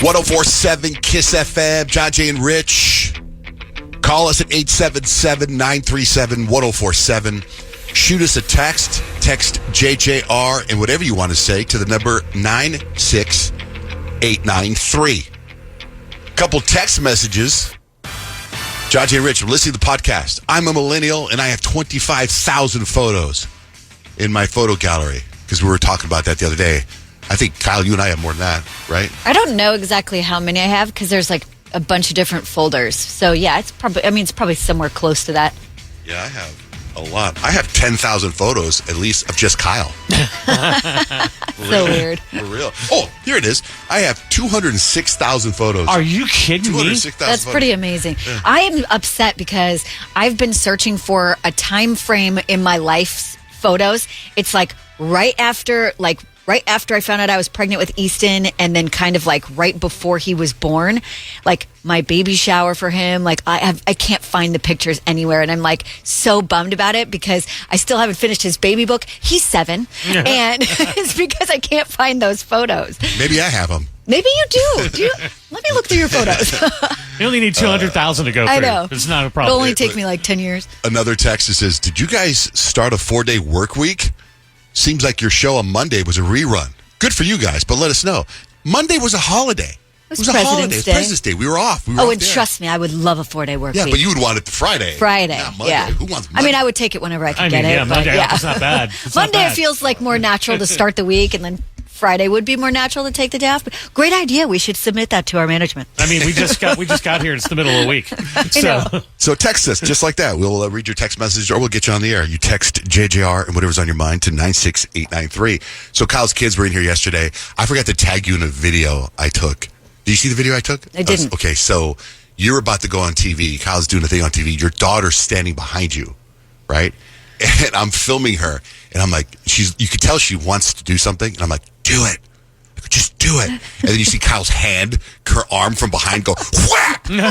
1047 KISS FM, John Jay and Rich. Call us at 877-937-1047. Shoot us a text. Text JJR and whatever you want to say to the number 96893. Couple text messages. John Jay and Rich, I'm listening to the podcast. I'm a millennial and I have 25,000 photos in my photo gallery because we were talking about that the other day. I think, Kyle, you and I have more than that, right? I don't know exactly how many I have because there's like a bunch of different folders. So, yeah, it's probably somewhere close to that. Yeah, I have a lot. I have 10,000 photos, at least, of just Kyle. So weird. For real. Oh, here it is. I have 206,000 photos. Are you kidding me? That's photos. pretty amazing. Yeah. I am upset because I've been searching for a time frame in my life's photos. It's like right after I found out I was pregnant with Easton, and then kind of like right before he was born, like my baby shower for him. Like I can't find the pictures anywhere, and I'm like so bummed about it because I still haven't finished his baby book. He's 7, and it's because I can't find those photos. Maybe I have them. Maybe you do. Let me look through your photos. You only need 200,000 to go through. I know. It's not a It'll problem. only take me like 10 years. Another text that says, did you guys start a 4-day work week? Seems like your show on Monday was a rerun. Good for you guys, but let us know. Monday was a holiday. It was a holiday. President's It was Day. President's Day. We were off. We were Oh, off and there. trust me, I would love a 4-day work Yeah, week. but you would want it Friday. Friday, Not Monday. yeah. Who wants Monday? I mean, I would take it whenever I could I get mean, it. yeah, but Monday yeah. off is not bad. It's not Monday bad. it feels like more natural to start the week, and then Friday would be more natural to take the day off. But great idea. We should submit that to our management. I mean, we just got here. It's the middle of the week. know. So text us just like that. We'll read your text message or we'll get you on the air. You text JJR and whatever's on your mind to 96893. So Kyle's kids were in here yesterday. I forgot to tag you in a video I took. Did you see the video I took? I didn't. Okay, so you're about to go on TV. Kyle's doing a thing on TV. Your daughter's standing behind you, right? And I'm filming her. And I'm like, you could tell she wants to do something. And I'm like, do it. Just do it. And then you see Kyle's hand, her arm from behind go, whack! Because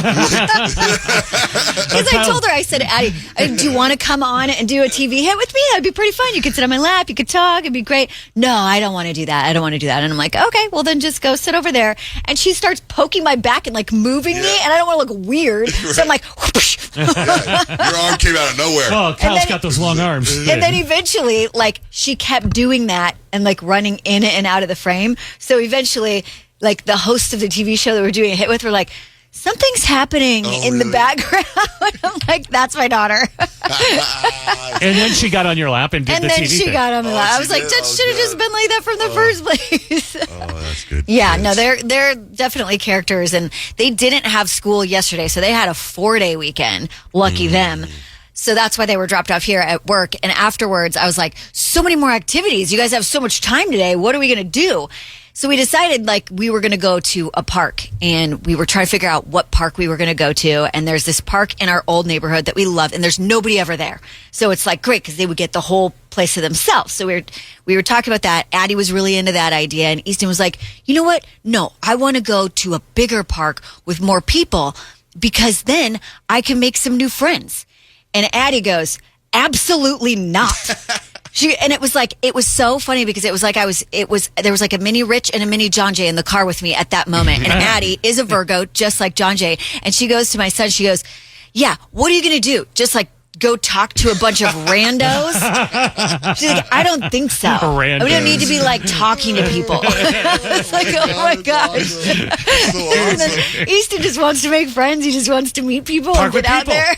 I told her, I said, Addie, do you want to come on and do a TV hit with me? That'd be pretty fun. You could sit on my lap. You could talk. It'd be great. No, I don't want to do that. I don't want to do that. And I'm like, okay, well then just go sit over there. And she starts poking my back and like moving me. And I don't want to look weird. So I'm like, whoosh. Your arm came out of nowhere. Oh, Kyle's got those long arms. And then eventually, like, she kept doing that and like running in and out of the frame. So eventually, like, the host of the TV show that we're doing a hit with were like, something's happening in the background. I'm like, that's my daughter. And then she got on your lap and did And the then TV she thing. got on my lap. I was like, did? that should have just been like that from the first place. Oh, that's good. Yeah, Kids. no, they're definitely characters, and they didn't have school yesterday, so they had a 4-day weekend. Lucky them. So that's why they were dropped off here at work. And afterwards, I was like, so many more activities. You guys have so much time today. What are we going to do? So we decided like we were going to go to a park, and we were trying to figure out what park we were going to go to. And there's this park in our old neighborhood that we love, and there's nobody ever there. So it's like great because they would get the whole place to themselves. So we were talking about that. Addie was really into that idea, and Easton was like, you know what? No, I want to go to a bigger park with more people because then I can make some new friends. And Addie goes, absolutely not. And it was so funny because it was like there was like a mini Rich and a mini John Jay in the car with me at that moment. And Addie is a Virgo, just like John Jay. And she goes to my son, she goes, yeah, what are you going to do? Just like go talk to a bunch of randos? She's like, I don't think so. Randos. We don't need to be like talking to people. It's like, oh my gosh. So And then awesome. Easton just wants to make friends. He just wants to meet people Talk and get with out people. there.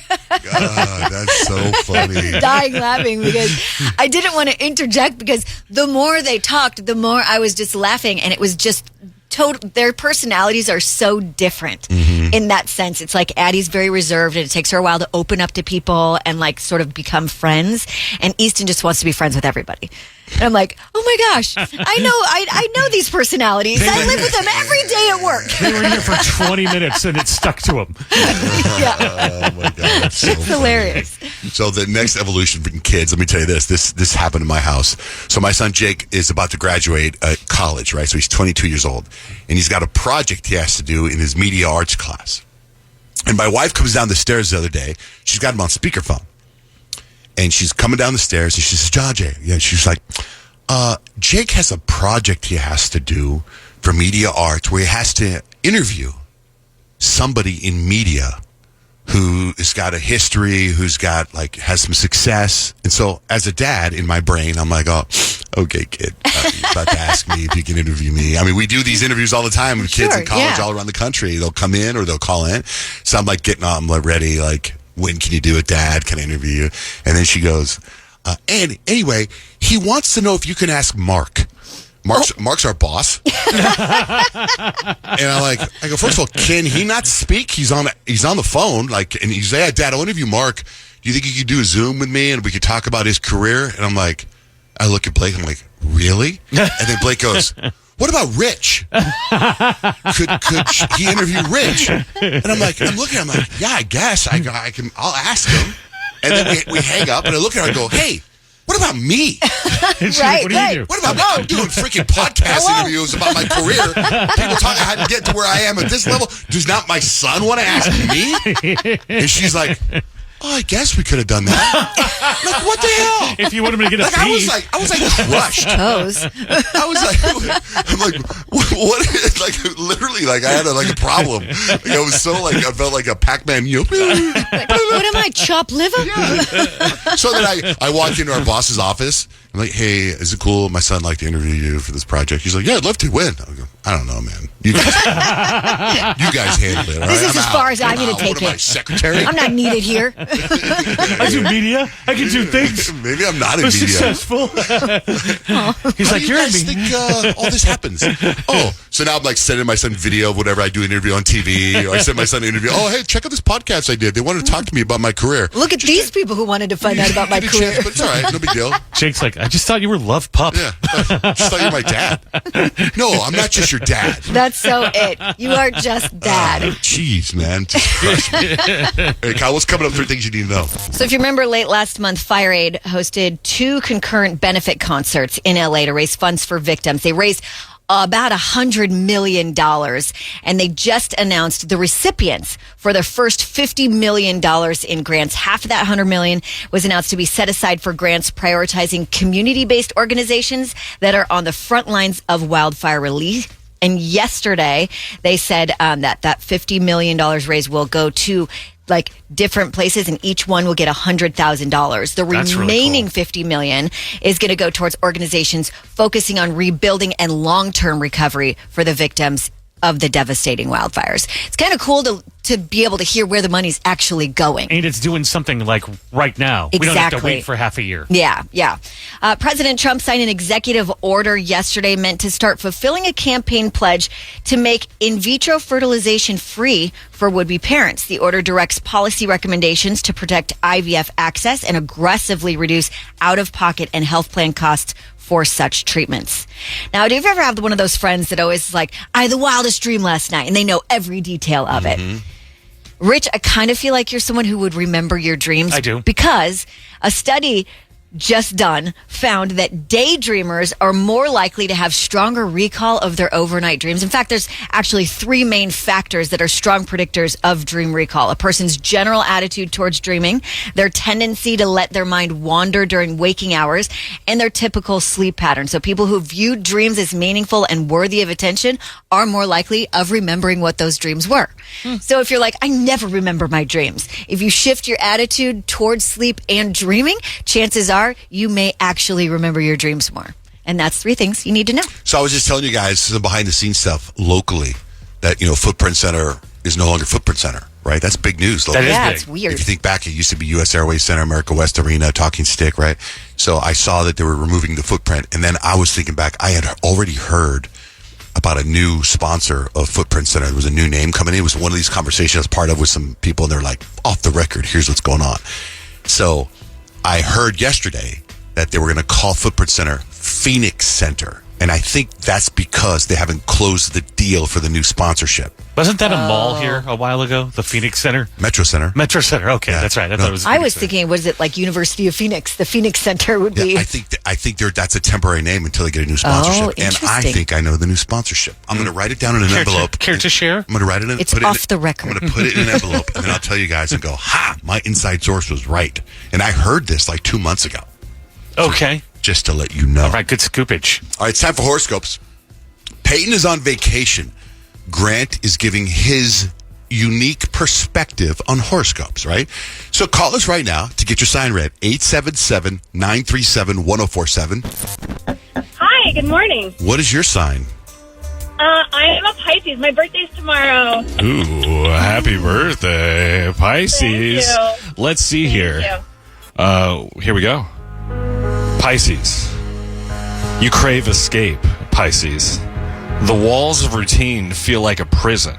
God, that's so funny. Dying laughing because I didn't want to interject because the more they talked, the more I was just laughing, and it was just their personalities are so different in that sense. It's like Addie's very reserved, and it takes her a while to open up to people and like sort of become friends, and Easton just wants to be friends with everybody. And I'm like, oh my gosh, I know these personalities. I live with them every day at work. They were here for 20 minutes and it stuck to them. Yeah. Oh my God, that's so It's funny. hilarious. So the next evolution for kids, let me tell you this happened in my house. So my son Jake is about to graduate college, right? So he's 22 years old, and he's got a project he has to do in his media arts class. And my wife comes down the stairs the other day. She's got him on speakerphone. And she's coming down the stairs, and she says, John Jay. Yeah, she's like, Jake has a project he has to do for media arts where he has to interview somebody in media who has got a history, who's got has some success. And so as a dad in my brain, I'm like, oh, okay, kid, you're about to ask me if you can interview me. I mean, we do these interviews all the time with kids in college all around the country. They'll come in or they'll call in. So I'm getting on, I'm ready, when can you do it, Dad? Can I interview you? And then she goes, and anyway, he wants to know if you can ask Mark. Mark's our boss. And I go, first of all, can he not speak? He's on the phone, and he's like, yeah, Dad, I want to interview Mark. Do you think you could do a Zoom with me and we could talk about his career? And I'm like, I look at Blake, I'm like, really? And then Blake goes, what about Rich? Could he interview Rich? And I'm looking, I'm like, yeah, I guess I can. I'll ask him. And then we hang up, and I look at her and go, hey, what about me? What do you do? What about me? I'm doing freaking podcast interviews about my career. People talking how to get to where I am at this level. Does not my son want to ask me? And she's like, oh, I guess we could have done that. What the hell? If you want him to get a I was crushed. Toes. I was I'm what? Literally, I had a problem. I was so I felt like a Pac-Man. What am I, chopped liver? Yeah. So then I walked into our boss's office. I'm like, hey, is it cool? My son like to interview you for this project. He's like, yeah, I'd love to. When? I don't know, man. You guys handle it. All this right? is as far as I'm going to take what am I, secretary? I'm not needed here. I do media. I can do things. Maybe I'm not in I'm media. successful. He's like, do you're you in guys me. think all this happens? Oh, so now I'm sending my son video of whatever I do an interview on TV. Or I send my son an interview. Oh, hey, check out this podcast I did. They wanted to talk to me about my career. Look at these people who wanted to find out about my career. But it's all right. No big deal. Jake's like, I just thought you were Love Pup. Yeah. Just thought you were my dad. No, I'm not just your dad. That's so it. You are just dad. Jeez, man. Just crush me. Hey, Kyle, what's coming up? 3 things you need to know. So if you remember, late last month, Fire Aid hosted 2 concurrent benefit concerts in LA to raise funds for victims. They raised about $100 million, and they just announced the recipients for their first $50 million in grants. Half of that $100 million was announced to be set aside for grants prioritizing community-based organizations that are on the front lines of wildfire relief. And yesterday, they said that $50 million raised will go to different places, and each one will get $100,000. The remaining $50 million is going to go towards organizations focusing on rebuilding and long-term recovery for the victims of the devastating wildfires. It's kind of cool to be able to hear where the money's actually going. And it's doing something right now. Exactly. We don't have to wait for half a year. Yeah. President Trump signed an executive order yesterday meant to start fulfilling a campaign pledge to make in vitro fertilization free for would-be parents. The order directs policy recommendations to protect IVF access and aggressively reduce out-of-pocket and health plan costs for such treatments. Now, do you ever have one of those friends that always is like, I had the wildest dream last night, and they know every detail of it? Rich, I kind of feel like you're someone who would remember your dreams. I do. Because a study just done found that daydreamers are more likely to have stronger recall of their overnight dreams. In fact, there's actually 3 main factors that are strong predictors of dream recall: a person's general attitude towards dreaming, their tendency to let their mind wander during waking hours, and their typical sleep pattern. So people who view dreams as meaningful and worthy of attention are more likely of remembering what those dreams were. So if you're like, I never remember my dreams, if you shift your attitude towards sleep and dreaming, chances are you may actually remember your dreams more. And that's 3 things you need to know. So I was just telling you guys some behind the scenes stuff locally that, Footprint Center is no longer Footprint Center, right? That's big news locally. That is big. It's weird. If you think back, it used to be U.S. Airways Center, America West Arena, Talking Stick, right? So I saw that they were removing the footprint. And then I was thinking back, I had already heard about a new sponsor of Footprint Center. There was a new name coming in. It was one of these conversations I was part of with some people, and they're like, off the record, here's what's going on. So I heard yesterday that they were going to call Footprint Center Phoenix Center. And I think that's because they haven't closed the deal for the new sponsorship. Wasn't that a mall here a while ago? The Phoenix Center? Metro Center. Metro Center. Okay, Yeah. that's right. I No. thought it was. I was thinking, was it like University of Phoenix? The Phoenix Center would be. Yeah, I think that's a temporary name until they get a new sponsorship. And I interesting. think I know the new sponsorship. I'm going to write it down in an envelope. Care to share? I'm going to write it in. It's put it off in, the record. I'm going to put it in an envelope, and then I'll tell you guys and go, ha, my inside source was right. And I heard this 2 months ago. Okay. Just to let you know. All right, good scoopage. All right, it's time for horoscopes. Peyton is on vacation. Grant is giving his unique perspective on horoscopes, right? So call us right now to get your sign read. 877-937-1047. Hi, good morning. What is your sign? I am a Pisces. My birthday's tomorrow. Ooh, happy birthday, Pisces. Thank you. Let's see here. Here we go. Pisces. You crave escape, Pisces. The walls of routine feel like a prison.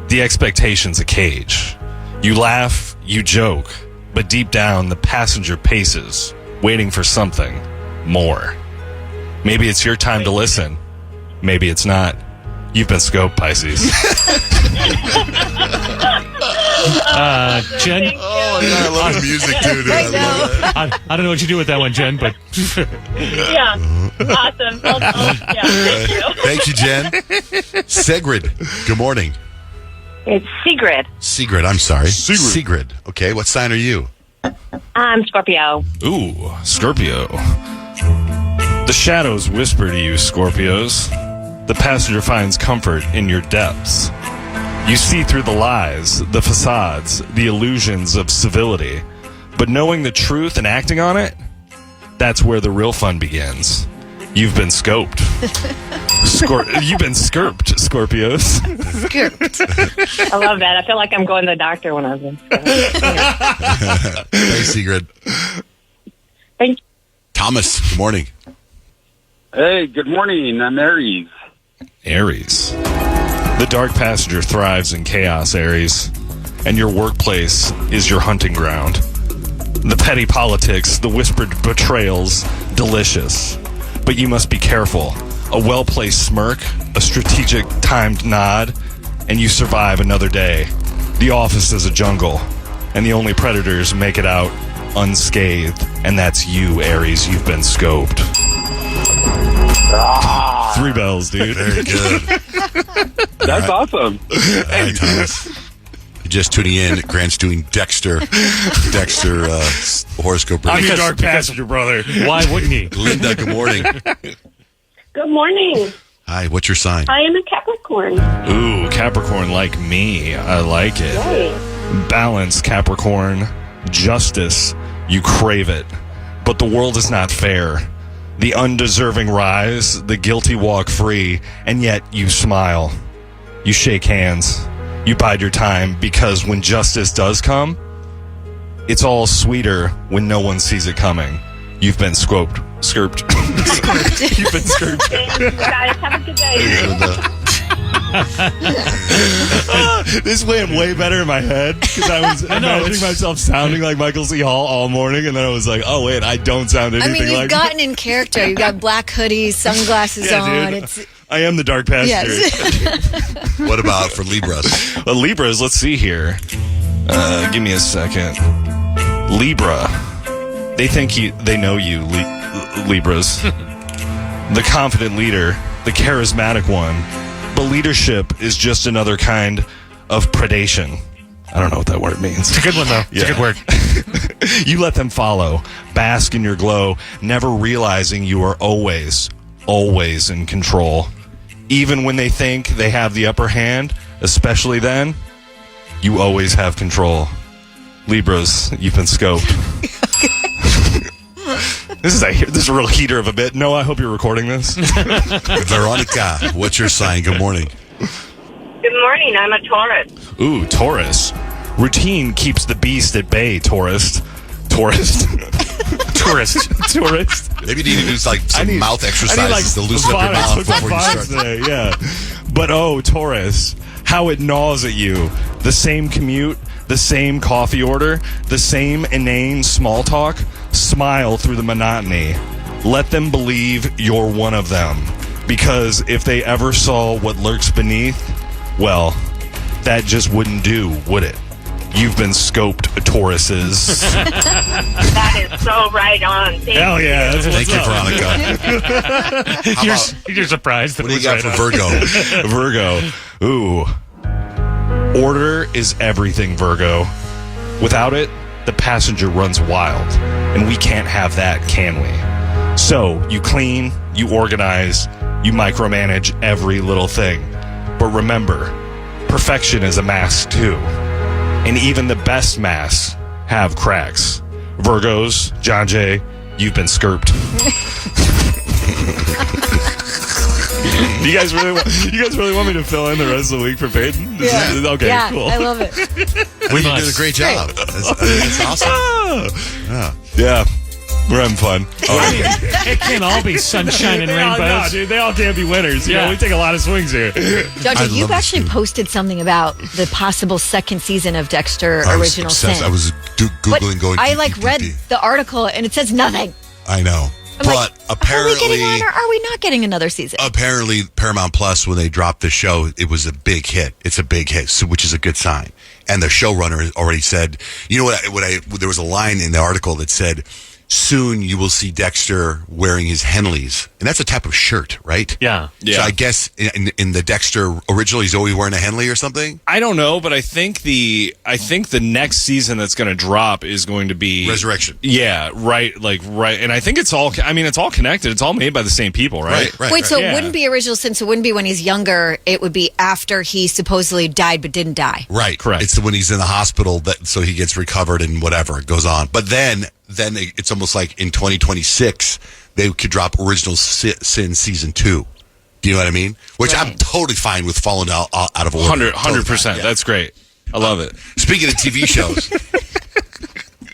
The expectation's a cage. You laugh, you joke, but deep down the passenger paces, waiting for something more. Maybe it's your time to listen. Maybe it's not. You've been scoped, Pisces. Jen, Oh, my God, I love the music, too, dude. I love it. I don't know what you do with that one, Jen, but Yeah, awesome. Thank you. Thank you, Jen. Sigrid, good morning. It's Sigrid. Sigrid, I'm sorry. Sigrid. Okay, what sign are you? I'm Scorpio. Ooh, Scorpio. The shadows whisper to you, Scorpios. The passenger finds comfort in your depths. You see through the lies, the facades, the illusions of civility. But knowing the truth and acting on it, that's where the real fun begins. You've been scoped. You've been skirped, Scorpios. I love that. I feel like I'm going to the doctor when I was in school. Thanks, Sigrid. Thank you. Thomas, good morning. Hey, good morning. I'm Aries. Aries. The dark passenger thrives in chaos, Aries. And your workplace is your hunting ground. The petty politics, the whispered betrayals, delicious. But you must be careful. A well-placed smirk, a strategic timed nod, and you survive another day. The office is a jungle, and the only predators make it out unscathed, and that's you, Aries. You've been scoped. 3 bells, dude. Very good. That's awesome. All right, Thomas. You're just tuning in. Grant's doing Dexter horoscope I'm reading. your dark passenger, brother. why wouldn't he? Linda, good morning. Good morning. Hi, what's your sign? I am a Capricorn. Ooh, Capricorn like me. I like it. Hey. Balance, Capricorn. Justice. You crave it. But the world is not fair. The undeserving rise, the guilty walk free, and yet you smile. You shake hands. You bide your time, because when justice does come, it's all sweeter when no one sees it coming. You've been scoped. Skirped. You've been skirped. Thanks, guys. Have a good day. This went way better in my head because I was imagining myself sounding like Michael C. Hall all morning, and then I was like, "Oh wait, I don't sound anything I mean, you've like." gotten in character. You got black hoodies, sunglasses Yeah, on. dude. It's I am the dark passenger. yes. What about for Libras? Libras, let's see here. Give me a second. Libra. They think they know you, Libras. The confident leader, the charismatic one. But leadership is just another kind of predation. I don't know what that word means. It's a good one, though. It's a good word. You let them follow, bask in your glow, never realizing you are always in control. Even when they think they have the upper hand, especially then, you always have control. Libras, you've been scoped. This is a real heater of a bit. No, I hope you're recording this. Veronica, what's your sign? Good morning. Good morning. I'm a Taurus. Ooh, Taurus. Routine keeps the beast at bay, Taurus. Tourist. Maybe you need to do some mouth exercises to loosen up your mouth before you start. Today, yeah. But oh, Taurus, how it gnaws at you. The same commute, the same coffee order, the same inane small talk. Smile through the monotony. Let them believe you're one of them. Because if they ever saw what lurks beneath, well, that just wouldn't do, would it? You've been scoped, Tauruses. That is so right on. Hell yeah. That's Thank you, Veronica. How about, You're surprised. That what do you it got was for right on. Virgo? Virgo. Ooh. Order is everything, Virgo. Without it, the passenger runs wild. And we can't have that, can we? So, you clean, you organize, You micromanage every little thing. But remember, perfection is a mask too. And even the best masks have cracks. Virgos, John Jay, you've been skirped. You guys really want me to fill in the rest of the week for Peyton? Yeah. Okay, yeah, cool. I love it. We did a great job. That's awesome. Yeah. We're having fun. It can't all be sunshine and rainbows. No, dude, they all can't be winners. You know, we take a lot of swings here. Jojo, you've actually posted something about the possible second season of Dexter I was Original obsessed. Sin. I was Googling going. I read the article and it says nothing. I know. I'm But like, apparently, are we getting one or are we not getting another season? apparently Paramount Plus, when they dropped the show, it was a big hit. It's a big hit, so, which is a good sign. And the showrunner already said, you know what? There was a line in the article that said, "Soon you will see Dexter wearing his Henleys," and that's a type of shirt, right? Yeah. So I guess in the Dexter original, he's always wearing a Henley or something. I don't know, but I think the next season that's going to drop is going to be Resurrection. Yeah, right. And I think it's all connected. It's all made by the same people, right? Wait, so Yeah. it wouldn't be Original Sin, so it wouldn't be when he's younger. It would be after he supposedly died but didn't die. Right. Correct. It's when he's in the hospital so he gets recovered and whatever it goes on. But then it's almost like in 2026 they could drop Original Sin season 2. Do you know what I mean? Which I'm totally fine with falling out of order. 100%. Yeah. That's great. I love it. Speaking of TV shows,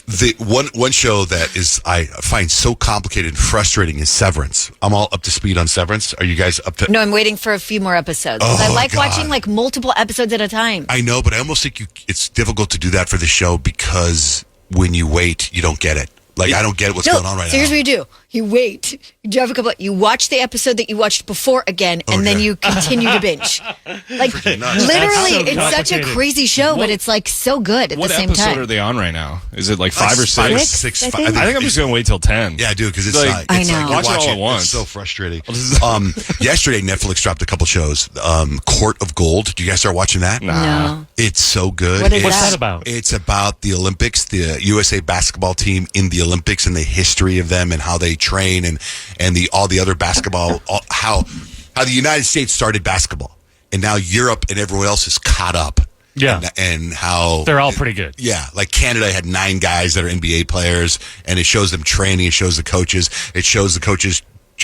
the one show that I find so complicated and frustrating is Severance. I'm all up to speed on Severance. Are you guys up to? No, I'm waiting for a few more episodes. 'Cause I like watching multiple episodes at a time. I know, but I almost think it's difficult to do that for the show because when you wait, you don't get it. Like, I don't get what's going on right so here's now. what you do. You wait. You drive a couple. You watch the episode that you watched before again, and then you continue to binge. Like, literally, That's so it's such a complicated. crazy show, but it's like so good at the What same episode time. are they on right now? Is it like 5 or 6? Six, I five. think. I think I'm just going to wait till 10. Yeah, I do, because it's Like, like, I it's know. like you Watch it all at once. It's so frustrating. Yesterday, Netflix dropped a couple shows. Court of Gold. Do you guys start watching that? No. It's so good. What is What's that? that about? It's about the Olympics, the USA basketball team in the Olympics and the history of them and how they train and all the other basketball, how the United States started basketball and now Europe and everyone else is caught up. Yeah. And how They're all pretty good. Yeah, like Canada had 9 guys that are NBA players, and it shows them training. It shows the coaches. It shows the coaches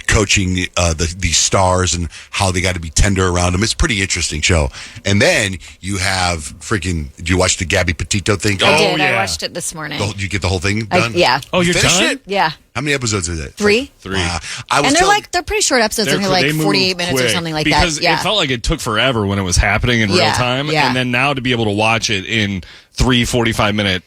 coaching the stars and how they got to be tender around them. It's a pretty interesting show. And then you have did you watch the Gabby Petito thing? I did. I yeah. watched it this morning. Did you get the whole thing done? Yeah. Oh, you're Finished done? it? Yeah. How many episodes is it? 3. 3. I was And telling- they're pretty short episodes. They're like they move 48 minutes or quick something like because that. Yeah. it felt like it took forever when it was happening in real Yeah, time. yeah. And then now to be able to watch it in 3 45-minute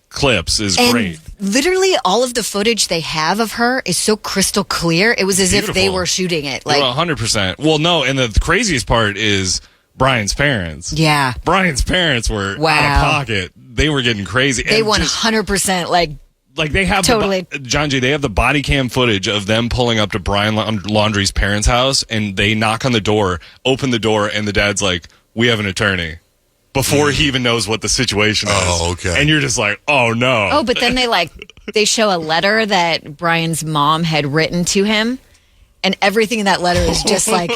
clips is And great. literally all of the footage they have of her is so crystal clear. It was as if they Beautiful. were shooting it. Well, Like, 100%. Well, no, and the craziest part is Brian's parents. yeah. Brian's parents were out Wow. of pocket. They were getting crazy. They And 100% like like they have Totally. John J. They have the body cam footage of them pulling up to Brian Laundrie's parents' house, and they knock on the door, open the door, and the dad's like, "We have an attorney." Before he even knows what the situation is. Oh, okay. And you're just like, "Oh no!" Oh, but then they show a letter that Brian's mom had written to him, and everything in that letter is just like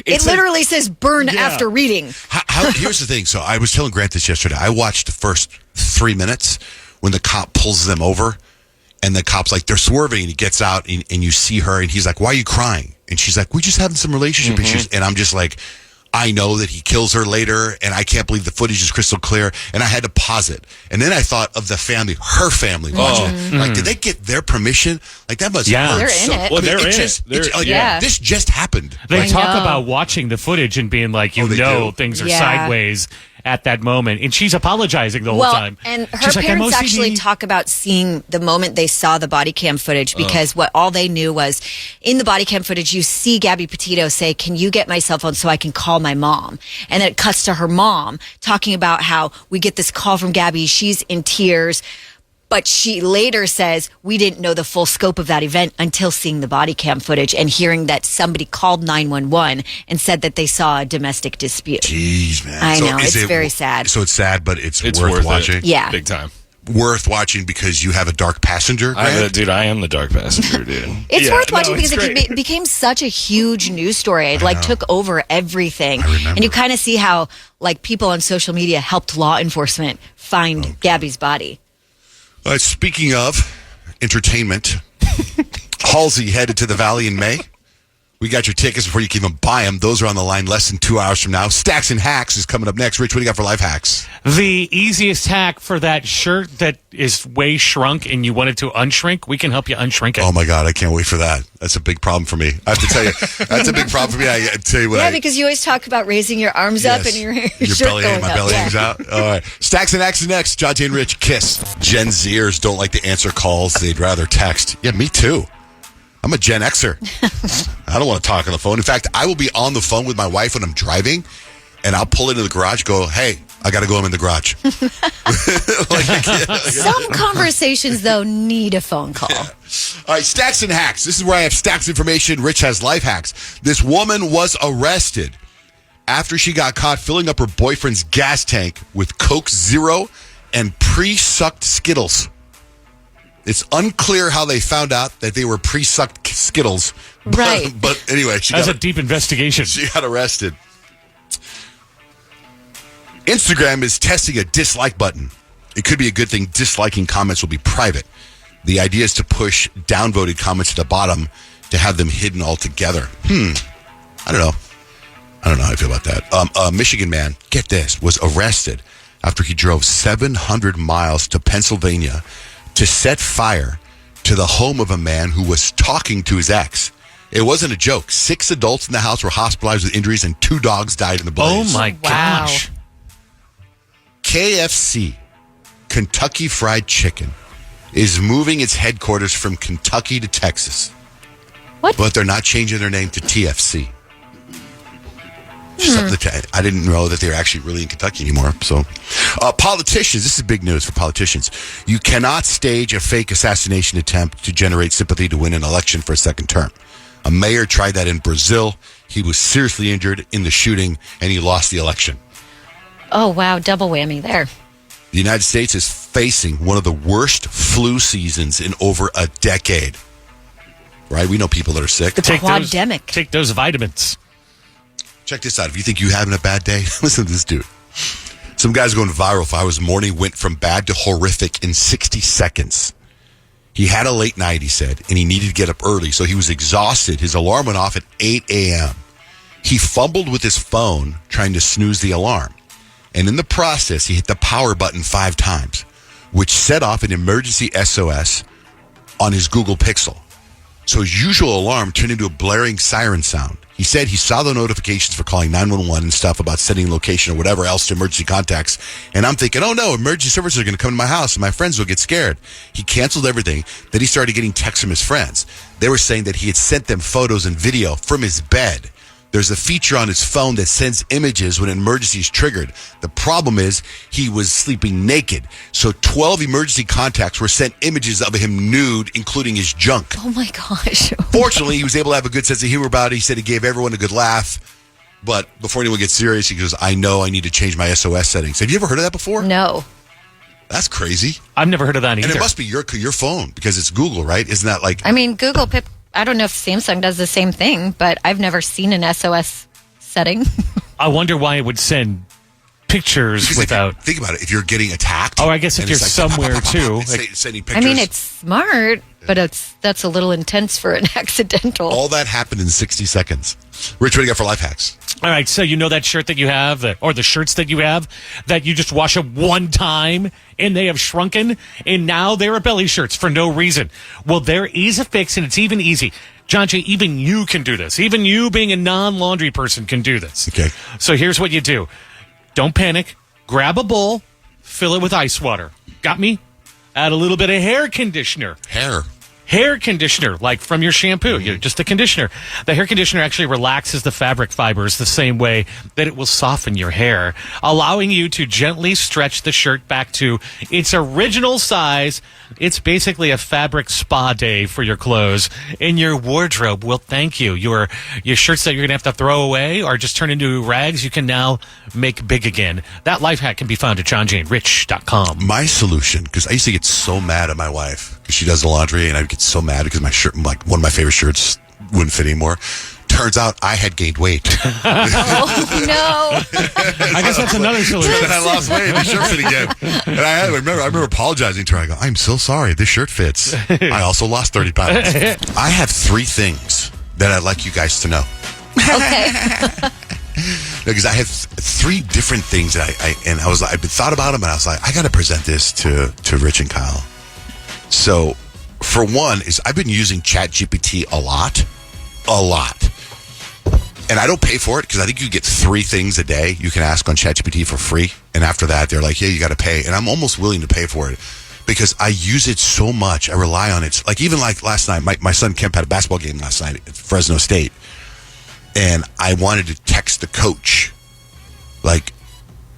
it literally says "burn Yeah. after reading." Here's the thing. So I was telling Grant this yesterday. I watched the first 3 minutes when the cop pulls them over, and the cop's like, they're swerving, and he gets out, and you see her, and he's like, "Why are you crying?" And she's like, "We're just having some relationship issues." And I'm just like, I know that he kills her later, and I can't believe the footage is crystal clear, and I had to pause it. And then I thought of the family, her family, watching it. Like, did they get their permission? Like, that must Yeah. hurt They're so- in it. Well, they're in it. just, They're- like, yeah. This just happened. They I talk know. about watching the footage and being like, they do. things are Yeah. sideways at that moment. And she's apologizing the whole Well, time. and her She's like, "I'm parents OCD." actually talk about seeing the moment they saw the body cam footage because what all they knew was in the body cam footage, you see Gabby Petito say, "Can you get my cell phone so I can call my mom?" And then it cuts to her mom talking about how we get this call from Gabby. She's in tears. But she later says, we didn't know the full scope of that event until seeing the body cam footage and hearing that somebody called 911 and said that they saw a domestic dispute. Jeez, man. I know, is it's very sad. So it's sad, but it's It's worth worth watching. it. Yeah. Big time. worth watching because you have a dark passenger, Grant? Dude, I am the dark passenger, dude. It's worth watching because it's it became such a huge news story. It took over everything. I remember. And you kind of see how people on social media helped law enforcement find Gabby's body. All right, speaking of entertainment, Halsey headed to the Valley in May. We got your tickets before you can even buy them. Those are on the line less than 2 hours from now. Stacks and Hacks is coming up next. Rich, what do you got for life hacks? The easiest hack for that shirt that is way shrunk and you want it to unshrink, we can help you unshrink it. Oh, my God. I can't wait for that. That's a big problem for me. I have to tell you, that's a big problem for me. I tell you what. Yeah, because you always talk about raising your arms up and your shirt belly, going my up. belly hangs out. All right. Stacks and Hacks is next. John, Jay, and Rich, Kiss. Gen Zers don't like to answer calls. They'd rather text. Yeah, me too. I'm a Gen Xer. I don't want to talk on the phone. In fact, I will be on the phone with my wife when I'm driving, and I'll pull into the garage, go, hey, I got to go. I'm in the garage. Some conversations, though, need a phone call. Yeah. All right, Stacks and Hacks. This is where I have Stacks information. Rich has life hacks. This woman was arrested after she got caught filling up her boyfriend's gas tank with Coke Zero and pre-sucked Skittles. It's unclear how they found out that they were pre-sucked Skittles. Right. But anyway, That's a deep investigation. She got arrested. Instagram is testing a dislike button. It could be a good thing. Disliking comments will be private. The idea is to push downvoted comments to the bottom to have them hidden altogether. I don't know how I feel about that. A Michigan man, get this, was arrested after he drove 700 miles to Pennsylvania to set fire to the home of a man who was talking to his ex. It wasn't a joke. 6 adults in the house were hospitalized with injuries and 2 dogs died in the blaze. Oh, my gosh. KFC, Kentucky Fried Chicken, is moving its headquarters from Kentucky to Texas. What? But they're not changing their name to TFC. I didn't know that they're actually really in Kentucky anymore. So, politicians, this is big news for politicians. You cannot stage a fake assassination attempt to generate sympathy to win an election for a second term. A mayor tried that in Brazil. He was seriously injured in the shooting, and he lost the election. Oh, wow. Double whammy there. The United States is facing one of the worst flu seasons in over a decade. Right? We know people that are sick. Quademic. Take those vitamins. Check this out. If you think you're having a bad day, listen to this dude. Some guy's going viral for how his morning went from bad to horrific in 60 seconds. He had a late night, he said, and he needed to get up early, so he was exhausted. His alarm went off at 8 a.m. He fumbled with his phone trying to snooze the alarm. And in the process, he hit the power button 5 times, which set off an emergency SOS on his Google Pixel. So his usual alarm turned into a blaring siren sound. He said he saw the notifications for calling 911 and stuff about sending location or whatever else to emergency contacts. And I'm thinking, oh no, emergency services are going to come to my house and my friends will get scared. He canceled everything. Then he started getting texts from his friends. They were saying that he had sent them photos and video from his bed. There's a feature on his phone that sends images when an emergency is triggered. The problem is he was sleeping naked. So 12 emergency contacts were sent images of him nude, including his junk. Oh, my gosh. Fortunately, he was able to have a good sense of humor about it. He said he gave everyone a good laugh. But before anyone gets serious, he goes, I know I need to change my SOS settings. Have you ever heard of that before? No. That's crazy. I've never heard of that either. And it must be your phone because it's Google, right? Isn't that like... I mean, Google Pip. I don't know if Samsung does the same thing, but I've never seen an SOS setting. I wonder why it would send pictures because without... Think about it. If you're getting attacked... Oh, I guess if you're somewhere, too. It's sending pictures. I mean, it's smart, but that's a little intense for an accidental. All that happened in 60 seconds. Rich, what do you got for life hacks? All right, so you know that shirt that you have, or the shirts that you have, that you just wash them one time, and they have shrunken, and now they're belly shirts for no reason. Well, there is a fix, and it's even easy. John Jay, even you can do this. Even you being a non-laundry person can do this. Okay. So here's what you do. Don't panic. Grab a bowl, fill it with ice water. Got me? Add a little bit of hair conditioner. Hair. hair conditioner, like from your shampoo, just a conditioner. The hair conditioner actually relaxes the fabric fibers the same way that it will soften your hair, allowing you to gently stretch the shirt back to its original size. It's basically a fabric spa day for your clothes, and your wardrobe will thank you. Your shirts that you're going to have to throw away or just turn into rags, you can now make big again. That life hack can be found at johnjanerich.com. My solution, because I used to get so mad at my wife because she does the laundry, and I would get so mad because my shirt, like one of my favorite shirts, wouldn't fit anymore. Turns out I had gained weight. Oh, no. I guess that's another solution. Then I lost weight. The shirt fit again. And I remember apologizing to her. I go, I'm so sorry. This shirt fits. I also lost 30 pounds. I have 3 things that I'd like you guys to know. Okay. Because I have 3 different things that I've thought about them, and I was like, I got to present this to Rich and Kyle. So, for one, is I've been using ChatGPT a lot. And I don't pay for it because I think you get 3 things a day you can ask on ChatGPT for free. And after that, they're like, yeah, you got to pay. And I'm almost willing to pay for it because I use it so much. I rely on it. Like, even like last night, my son Kemp had a basketball game last night at Fresno State. And I wanted to text the coach. Like,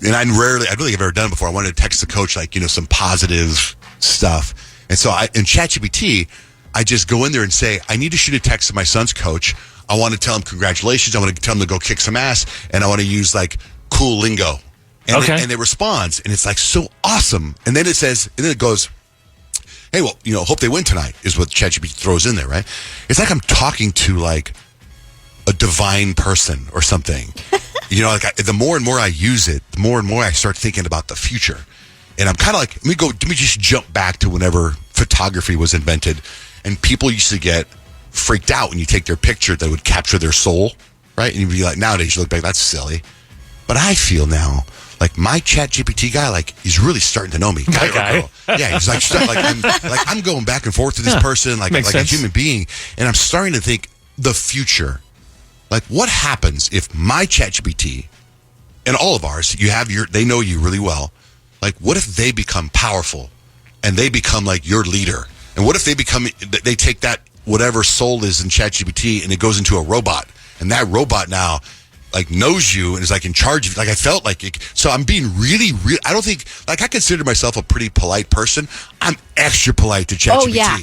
and I don't think I've ever done it before. I wanted to text the coach, like, some positive stuff. And so in ChatGPT, I just go in there and say, I need to shoot a text to my son's coach. I want to tell him congratulations. I want to tell him to go kick some ass. And I want to use like cool lingo. And, and it responds. And it's like so awesome. And then it goes, hey, well, hope they win tonight is what ChatGPT throws in there, right? It's like I'm talking to like a divine person or something. Like the more and more I use it, the more and more I start thinking about the future. And I'm kind of like, let me just jump back to whenever photography was invented. And people used to get freaked out when you take their picture that would capture their soul, right? And you'd be like, nowadays you look back, that's silly. But I feel now like my ChatGPT guy, like he's really starting to know me. Guy or girl. Yeah, he's I'm going back and forth to this person like a human being, and I'm starting to think the future. Like, what happens if my ChatGPT and all of ours, they know you really well. Like, what if they become powerful and they become like your leader? And what if they take that whatever soul is in ChatGPT and it goes into a robot, and that robot now like knows you and is like in charge of you. Like I felt like it. So I'm being really, I don't think, like I consider myself a pretty polite person. I'm extra polite to ChatGPT. Oh, yeah.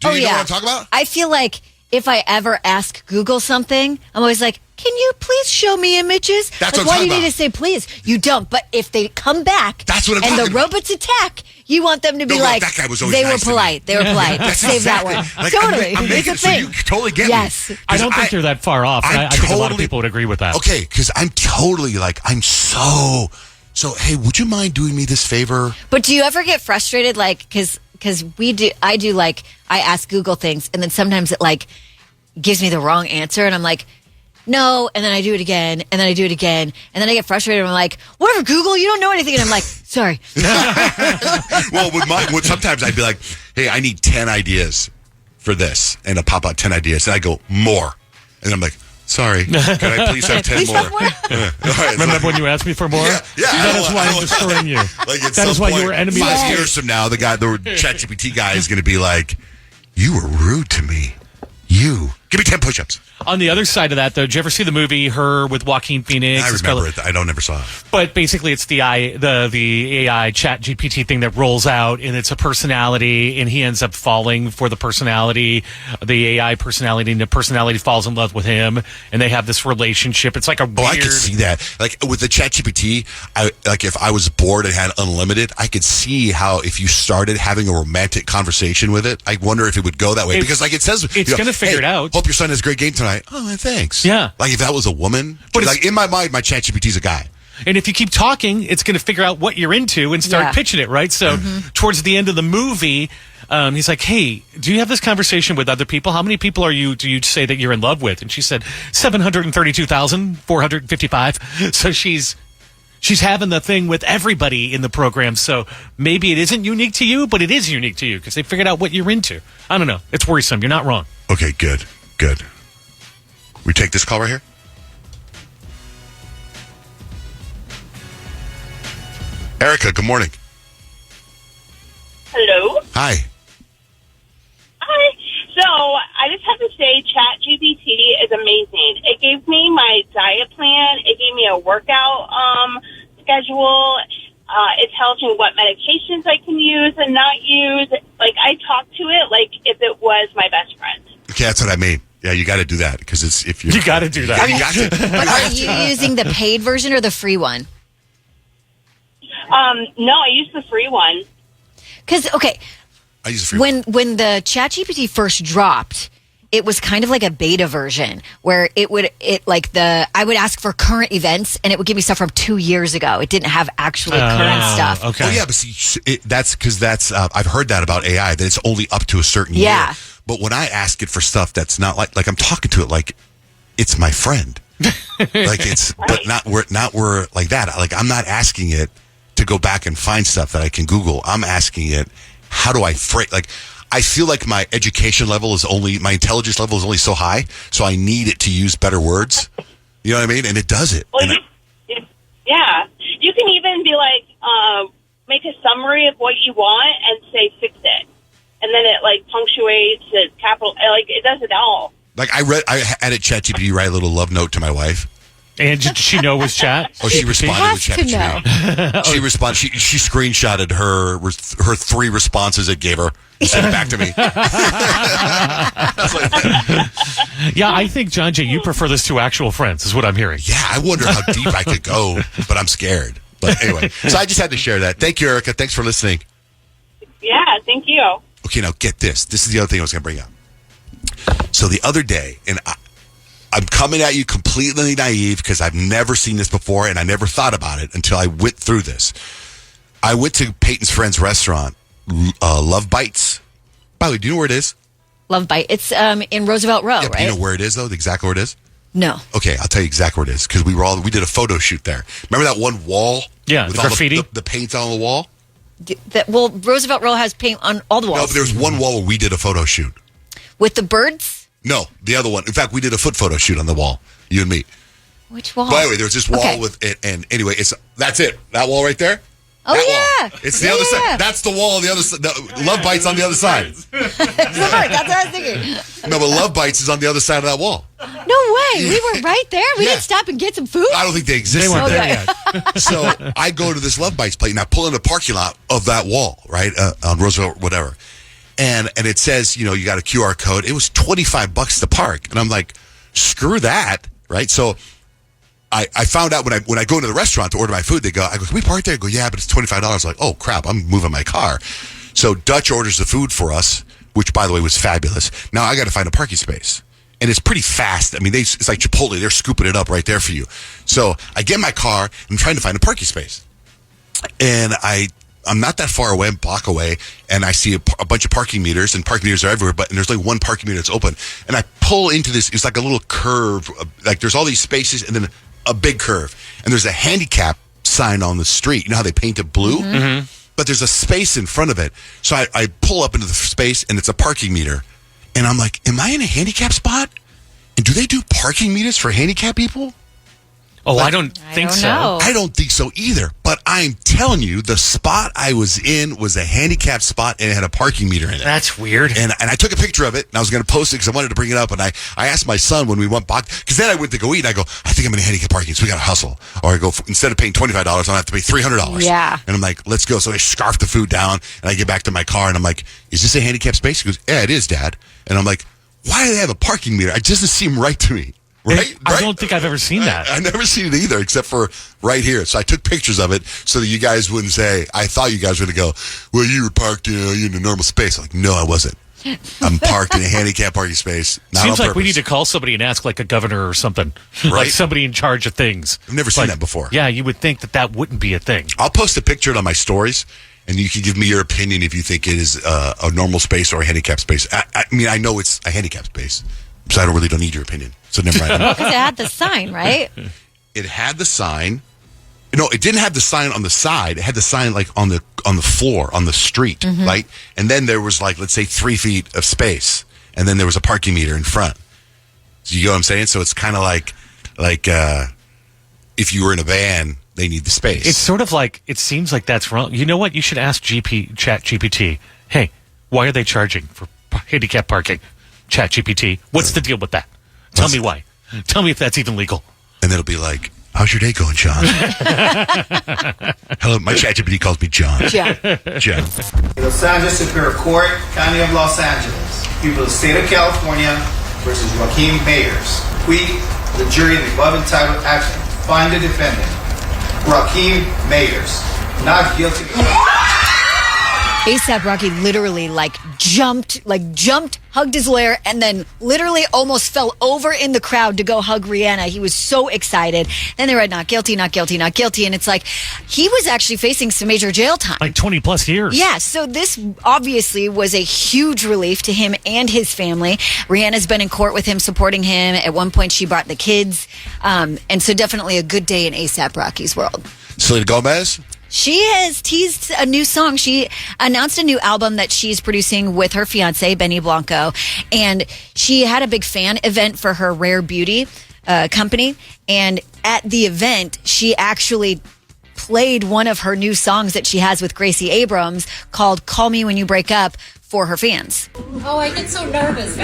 Do you know what I'm talking about? I feel like if I ever ask Google something, I'm always like, can you please show me images? That's like, what I'm why do you talking need to say please? You don't. But if they come back That's what I'm and talking the about. robots attack, you want them to be No, like, that guy was always they nice were to me. polite. They were polite. That's Save exactly. that one. Like, Totally. I'm It's making a it so thing. you totally get Yes. me. I don't think you're that far off. I think a lot of people would agree with that. Okay, because I'm totally like, I'm so, hey, would you mind doing me this favor? But do you ever get frustrated? Like, because I do like, I ask Google things and then sometimes it like gives me the wrong answer and I'm like, no, and then I do it again, and then I do it again, and then I get frustrated and I'm like, whatever, Google, you don't know anything. And I'm like, sorry. Well, sometimes I'd be like, hey, I need 10 ideas for this. And it'll pop out 10 ideas. And I go, more. And I'm like, sorry, can I please have 10 Please more? have more? Remember when you asked me for more? Yeah. That is why I'm destroying you. Like at That is some why point, you were enemies. 5 years from now, the ChatGPT guy is going to be like, you were rude to me. You. Give me 10 push-ups. On the other side of that, though, did you ever see the movie Her with Joaquin Phoenix? I remember it. I never saw it. But basically, it's the AI Chat GPT thing that rolls out, and it's a personality, and he ends up falling for the personality, the AI personality, and the personality falls in love with him, and they have this relationship. It's like a weird... Oh, I could see that. Like with the Chat GPT, if I was bored and had unlimited, I could see how if you started having a romantic conversation with it, I wonder if it would go that way. Because like it says... It's going to figure it out. Hope your son has a great game tonight. Oh, man, thanks. Yeah. Like if that was a woman, But like in my mind, my ChatGPT's a guy. And if you keep talking, it's going to figure out what you're into and start pitching it, right? So towards the end of the movie, he's like, hey, do you have this conversation with other people? How many people do you say that you're in love with? And she said, 732,455. So she's having the thing with everybody in the program. So maybe it isn't unique to you, but it is unique to you because they figured out what you're into. I don't know. It's worrisome. You're not wrong. Okay, good. We take this call right here. Erica, good morning. Hello. Hi. Hi. gave me a workout schedule. It tells me what medications I can use and not use. Like, I talk to it like if it was my best friend. Okay, that's what I mean. Yeah, you got to do that because it's if You got to do that. You got to. But are you using the paid version or the free one? No, I use the free one. Because, okay, I use the free one. when the ChatGPT first dropped, it was kind of like a beta version where I would ask for current events and it would give me stuff from 2 years ago. It didn't have actually current stuff. Okay. Oh yeah, but see, that's because I've heard that about AI that it's only up to a certain Yeah. year. But when I ask it for stuff that's not like I'm talking to it like it's my friend, like it's but not where like that. Like I'm not asking it to go back and find stuff that I can Google. I'm asking it how do I phrase like. I feel like my education level my intelligence level is only so high, so I need it to use better words. You know what I mean? And it does it. Well, yeah. You can even be like, make a summary of what you want and say fix it. And then it like punctuates it, capital, like it does it all. Like I had it ChatGPT write a little love note to my wife. And did she know it was chat? Oh, she responded with Has to ChatGPT. She responded. She screenshotted her 3 responses it gave her and sent it back to me. Yeah, I think, John Jay, you prefer this to actual friends, is what I'm hearing. Yeah, I wonder how deep I could go, but I'm scared. But anyway, so I just had to share that. Thank you, Erica. Thanks for listening. Yeah, thank you. Okay, now get this. This is the other thing I was going to bring up. So the other day, and I'm coming at you completely naive because I've never seen this before and I never thought about it until I went through this. I went to Peyton's friend's restaurant, Love Bites. By the way, do you know where it is? Love Bite. It's in Roosevelt Row, Yeah, right? do you know where it is, though? Exactly where it is? No. Okay, I'll tell you exactly where it is because we did a photo shoot there. Remember that one wall? Yeah, with the all graffiti? the paint on the wall? Well, Roosevelt Row has paint on all the walls. No, but there was one wall where we did a photo shoot. With the birds? No, the other one. In fact, we did a foot photo shoot on the wall, you and me. Which wall? By the way, there's this wall Okay. with it, and anyway, that's it. That wall right there. Oh, That yeah. wall. It's the Yeah, other yeah. side. That's the wall on the other side. Love Bites on the other side. That's what I was thinking. No, but Love Bites is on the other side of that wall. No way. We were right there. We Yeah. didn't stop and get some food. I don't think they exist. They weren't there. there yet. So I go to this Love Bites plate and I pull in the parking lot of that wall, right, on Roosevelt, whatever. And it says, you got a QR code. It was $25 to park. And I'm like, screw that, right? So I found out when I go into the restaurant to order my food, I go, can we park there? I go, yeah, but it's $25. Like, oh, crap, I'm moving my car. So Dutch orders the food for us, which, by the way, was fabulous. Now I got to find a parking space. And it's pretty fast. I mean, it's like Chipotle. They're scooping it up right there for you. So I get in my car. And I'm trying to find a parking space. And I'm not that far away, a block away, and I see a bunch of parking meters, and parking meters are everywhere, and there's like one parking meter that's open. And I pull into this, it's like a little curve, like there's all these spaces, and then a big curve. And there's a handicap sign on the street. You know how they paint it blue? Mm-hmm. But there's a space in front of it. So I pull up into the space, and it's a parking meter. And I'm like, am I in a handicap spot? And do they do parking meters for handicap people? Oh, I don't think don't so. know. I don't think so either. But I'm telling you, the spot I was in was a handicapped spot and it had a parking meter in it. That's weird. And I took a picture of it and I was going to post it because I wanted to bring it up. And I asked my son when we went back, because then I went to go eat and I go, I think I'm in a handicapped parking, so we got to hustle. Or I go, instead of paying $25, I don't have to pay $300. Yeah. And I'm like, let's go. So I scarf the food down and I get back to my car and I'm like, is this a handicapped space? He goes, yeah, it is, Dad. And I'm like, why do they have a parking meter? It doesn't seem right to me. Right? I don't think I've ever seen that. I never seen it either, except for right here. So I took pictures of it so that you guys wouldn't say, I thought you guys were going to go, well, you were parked in a normal space. I'm like, no, I wasn't. I'm parked in a handicapped parking space. Not Seems on like we need purpose. to call somebody and ask like a governor or something. Right? Like somebody in charge of things. I've never seen that before. Yeah, you would think that wouldn't be a thing. I'll post a picture on my stories, and you can give me your opinion if you think it is a normal space or a handicapped space. I mean, I know it's a handicapped space, so I don't need your opinion. So never mind. Because it had the sign, right? It had the sign. No, it didn't have the sign on the side. It had the sign like on the floor, on the street, right? And then there was like, let's say 3 feet of space. And then there was a parking meter in front. So you know what I'm saying? So it's kind of like if you were in a van, they need the space. It's sort of like, it seems like that's wrong. You know what? You should ask ChatGPT, hey, why are they charging for handicap parking? ChatGPT, what's the deal with that? Tell me why. Tell me if that's even legal. And it'll be like, How's your day going, John? Hello, my ChatGPT calls me John. John. Los Angeles Superior Court, County of Los Angeles. People of the state of California versus Joaquin Mayers. We, the jury in the above entitled action, find the defendant, Joaquin Mayers, not guilty. ASAP Rocky literally jumped, hugged his lawyer, and then literally almost fell over in the crowd to go hug Rihanna. He was so excited. Then they read not guilty, not guilty, not guilty. And it's like, he was actually facing some major jail time. Like 20 plus years. Yeah, so this obviously was a huge relief to him and his family. Rihanna's been in court with him, supporting him. At one point, she brought the kids. And so definitely a good day in ASAP Rocky's world. Selena Gomez? She has teased a new song. She announced a new album that she's producing with her fiance, Benny Blanco. And she had a big fan event for her Rare Beauty company. And at the event, she actually played one of her new songs that she has with Gracie Abrams called Call Me When You Break Up for her fans. Oh, I get so nervous.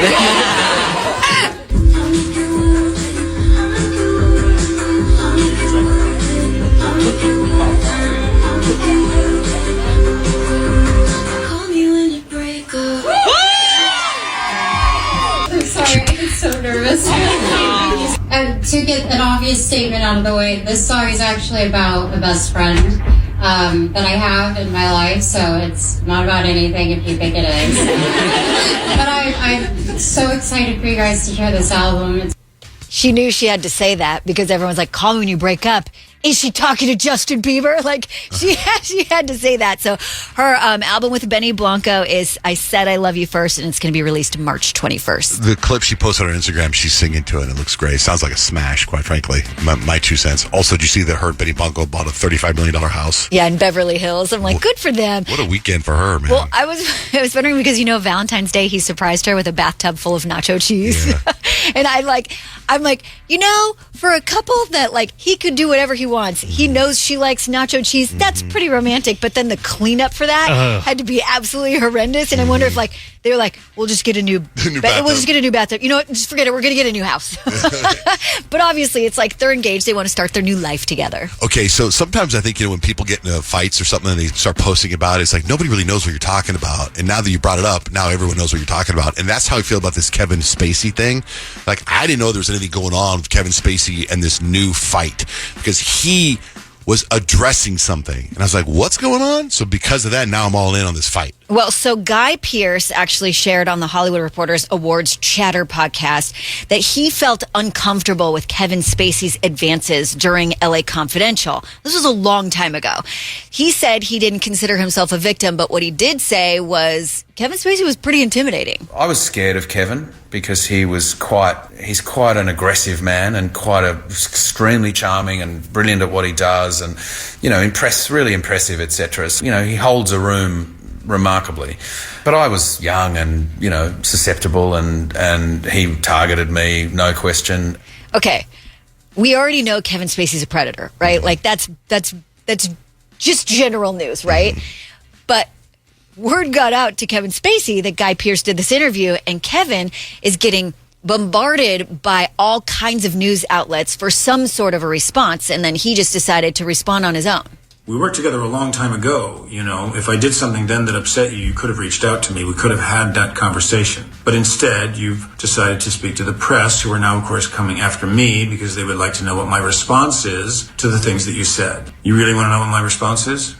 Sorry, I get so nervous. And to get an obvious statement out of the way, this song is actually about a best friend that I have in my life, so it's not about anything if you think it is. But I'm so excited for you guys to hear this album. She knew she had to say that because everyone's like, call me when you break up. Is she talking to Justin Bieber? Like, she had to say that. So her album with Benny Blanco is I Said I Love You First, and it's going to be released March 21st. The clip she posted on Instagram, she's singing to it, and it looks great. Sounds like a smash, quite frankly. My 2 cents. Also, did you see that her Benny Blanco bought a $35 million house? Yeah, in Beverly Hills. I'm like, good for them. What a weekend for her, man. Well, I was wondering because, Valentine's Day, he surprised her with a bathtub full of nacho cheese. Yeah. And I'm like, for a couple that he could do whatever he wants. He knows she likes nacho cheese. That's pretty romantic. But then the cleanup for that had to be absolutely horrendous. And I wonder if they were like, we'll just get a new bathtub. We'll just get a new bathtub. You know what? Just forget it. We're going to get a new house. But obviously, it's like they're engaged. They want to start their new life together. Okay, so sometimes I think, when people get into fights or something and they start posting about it, it's like nobody really knows what you're talking about. And now that you brought it up, now everyone knows what you're talking about. And that's how I feel about this Kevin Spacey thing. Like, I didn't know there was anything going on with Kevin Spacey and this new fight because he was addressing something. And I was like, what's going on? So because of that, now I'm all in on this fight. Well, so Guy Pearce actually shared on the Hollywood Reporter's Awards Chatter podcast that he felt uncomfortable with Kevin Spacey's advances during LA Confidential. This was a long time ago. He said he didn't consider himself a victim, but what he did say was Kevin Spacey was pretty intimidating. I was scared of Kevin because he's quite an aggressive man and extremely charming and brilliant at what he does and, really impressive, etc. So, he holds a room remarkably. But I was young and, susceptible and he targeted me, no question. Okay. We already know Kevin Spacey's a predator, right? Like that's just general news, right? But word got out to Kevin Spacey that Guy Pearce did this interview, and Kevin is getting bombarded by all kinds of news outlets for some sort of a response, and then he just decided to respond on his own. We worked together a long time ago, If I did something then that upset you, you could have reached out to me. We could have had that conversation. But instead, you've decided to speak to the press, who are now, of course, coming after me because they would like to know what my response is to the things that you said. You really want to know what my response is?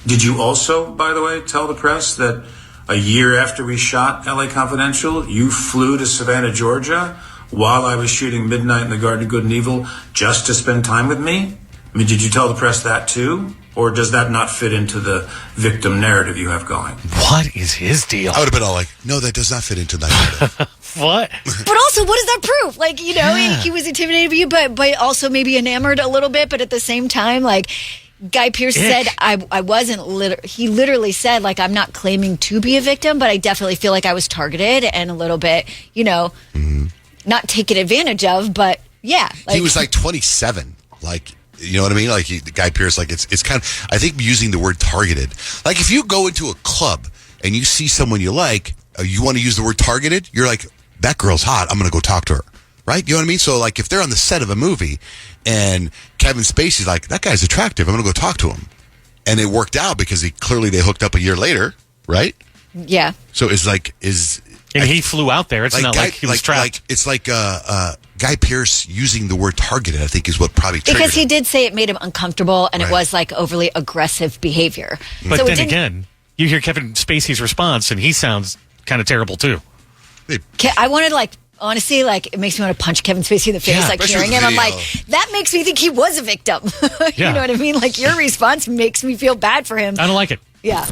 Did you also, by the way, tell the press that a year after we shot LA Confidential, you flew to Savannah, Georgia, while I was shooting Midnight in the Garden of Good and Evil, just to spend time with me? I mean, did you tell the press that too? Or does that not fit into the victim narrative you have going? What is his deal? I would have been all like, no, that does not fit into that narrative. What? But also, what does that prove? He was intimidated by you, but also maybe enamored a little bit. But at the same time, Guy Pearce said, I wasn't, he literally said, I'm not claiming to be a victim, but I definitely feel like I was targeted and a little bit, not taken advantage of, but yeah. He was 27, you know what I mean? Guy Pearce, it's kind of, I think using the word targeted. If you go into a club and you see someone you like, you want to use the word targeted, you're like, that girl's hot, I'm going to go talk to her. Right? You know what I mean? So, if they're on the set of a movie And Kevin Spacey's like, that guy's attractive. I'm going to go talk to him. And it worked out because they hooked up a year later, right? Yeah. So it's like, And he flew out there. It's not like he was trapped. It's like Guy Pearce using the word targeted, I think, is what probably triggered Because he him. did say it made him uncomfortable, and it was like overly aggressive behavior. But So it then didn't- again, you hear Kevin Spacey's response, and he sounds kind of terrible too. I wanted, like, honestly, like, it makes me want to punch Kevin Spacey in the face, Yeah, like, especially hearing with him. the I'm like, that makes me think he was a victim. You Yeah. know what I mean? Like, your response makes me feel bad for him. I don't like it. Yeah.